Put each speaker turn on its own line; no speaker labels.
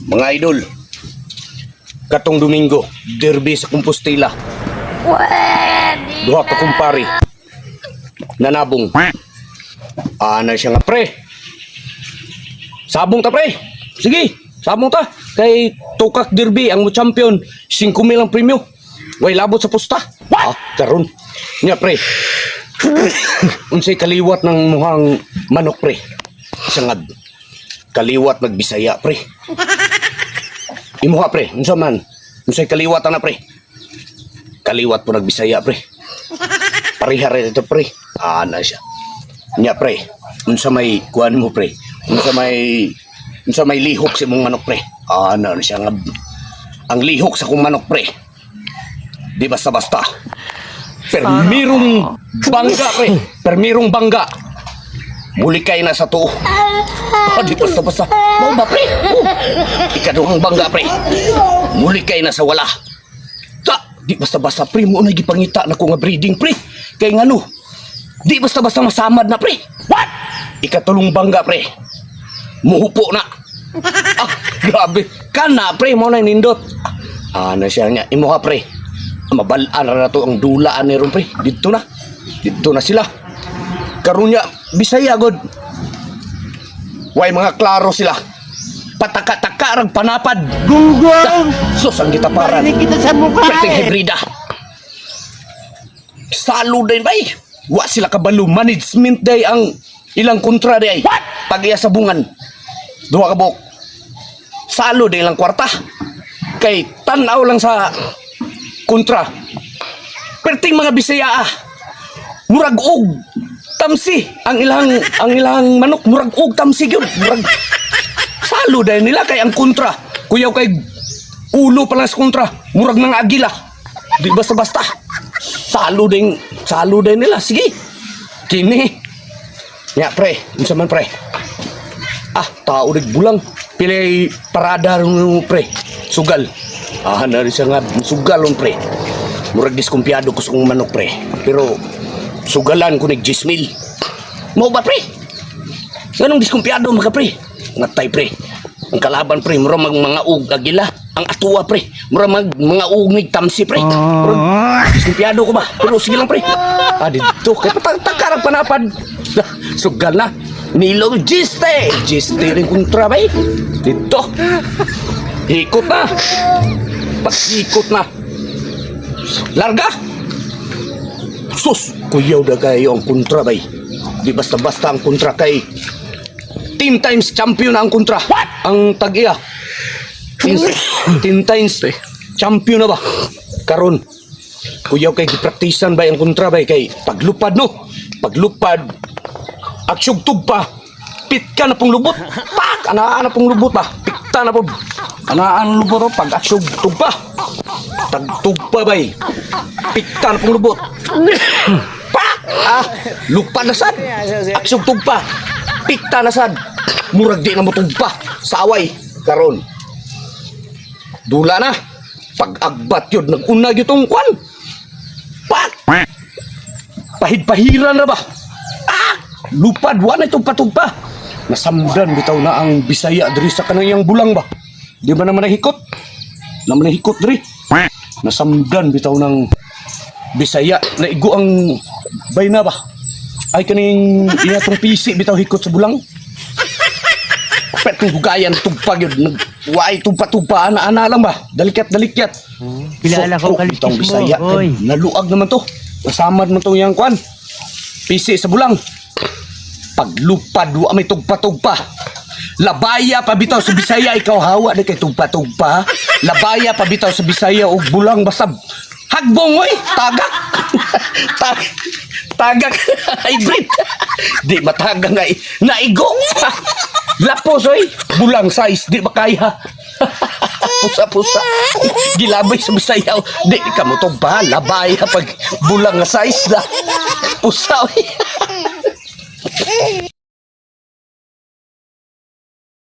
Mga idol, katong Domingo, derby sa Compostela. Duha ka kumpari. Nanabong. Ana siya nga pre. Sabong ta pre. Sige, sabong ta. Kay tukak derby ang mo champion. 5,000 ang premyo. Way labot sa pusta. Karon. Nya pre. Unsay kaliwat ng muhang manok pre. Sangad. Kaliwat nagbisaya pre. Imuha pre, unsa man? Unsay kaliwat na pre? Kaliwat po nagbisaya pre. Parihar ito pre. Ana siya. Nya pre, unsa may kuan mo pre? Unsa may lihok sa imong manok pre? Ana siya nga. Ang lihok sa kong manok pre. Di basta-basta. Permirong bangga pre. Permirong bangga. Mulikay na sa tuo. Di basta-basta. Mau ba pre? Ikaduhang bangga pre. Mulikay na sa wala. Di basta-basta pre, mo na gipangita na ko nga breeding pre. Kay ngano, di basta-basta masamad na pre. What? Ikatulong bangga pre. Muhupo na. Grabe. Kana pre, mo na nindot. Ana siya nga, imuha pre. Mabalaan na to ang dulaan ni ron pre. Dito na sila. Karunya, Bisaya god. Way mga klaro sila. Pataka-taka rag panapad.
Gunggong!
Sus ang gitaparan.
Pwede kita sa mukha
Perting hibrida. Salo din bay. Wa sila kabalo. Management day ang ilang kontra day. What? Pag-iya sa bungan. Duha ka buok. Salo din ilang kwarta. Kay tanaw lang sa kontra. Perting mga Bisaya murag og tamsi ang ilang manok murag og tamsi gyud. Murag salo dahil nila kay ang kontra. Kuyaw kay ulo pa lang sa kontra. Murag ng agila. Di basta-basta. Salo din nila. Sige. Kini. Ya pre. Unsa man pre? Tao rig bulang. Pilay parada ron pre. Sugal. Na rin siya nga. Sugal ron pre. Murag diskumpiyado ko sa kong manok pre. Pero sugalan ko nag 10,000. Mau ba pre? Ganong diskumpiyado mga pre. Ngatay pre. Ang kalaban pre, mura mga ug agila. Ang atuwa pre, mura mga ug tamsi pre. Mura diskumpiyado ko ba? Pero sige lang pre. Dito kay patagkarang panapad. Sugal na. Nilo Giste rin kontra bay. Dito. Ikot na. Ikot na. Larga. Sus, kuyaw na kayo ang kontra bay. Di basta-basta ang kontra kay 10 times champion ang kontra. What? Ang tag-iya. 10 times champion na ba? Karon. Kuyaw kay gipraktisan bay ang kontra bay kay paglupad no. Paglupad aksyog tugpa. Pitka na pong lubot. Pak! Anaan na pong lubot ba? Pikta na pong anaan lubot pag aksyog tugpa. Tagtugpa bay. Pikta na pong lubot. Pak! Lupad na sad. Aksyog tugpa. Pikta na sad. Murag di na mo tugpa. Saway. Karon. Dula na. Pag-agbat yun. Nag-una yun tong kwan. Pak! Pahid-pahiran na ba? Lupad. Wala itong patugpa. Nasamdan bitaw na ang Bisaya diri sa kanayang bulang ba? Di ba naman nahikot? Naman nahikot diri. Nasamdan bitaw ng Bisaya. Naigo ang bayna ba? Ay kaning inatong pisi bitaw hikot sa bulang. Petong hugayan tugpag yun. Nagwaay tugpa-tugpa. Ana-ana lang ba? Dalikyat-dalikyat.
Kilala ko
bitang
kalitis
Bisaya.
mo, oy.
Naluag naman to. Nasamad mo to yung kwan. Pisi sa bulang. Paglupad, wa may tugpa-tugpa. Labaya pa bitaw sa Bisaya. Ikaw hawa na kay tugpa-tugpa. Labaya pa bitaw sa Bisaya o bulang basta hagbong oy. Tagak. Tagak. Hybrid. Di matagang nga naigong. Lapos oy. Bulang size. Di makaya. Pusa-pusa. Gilabay sa Bisaya. Di ka mo tugpa. Labaya pag bulang nga size na. Pusa oy.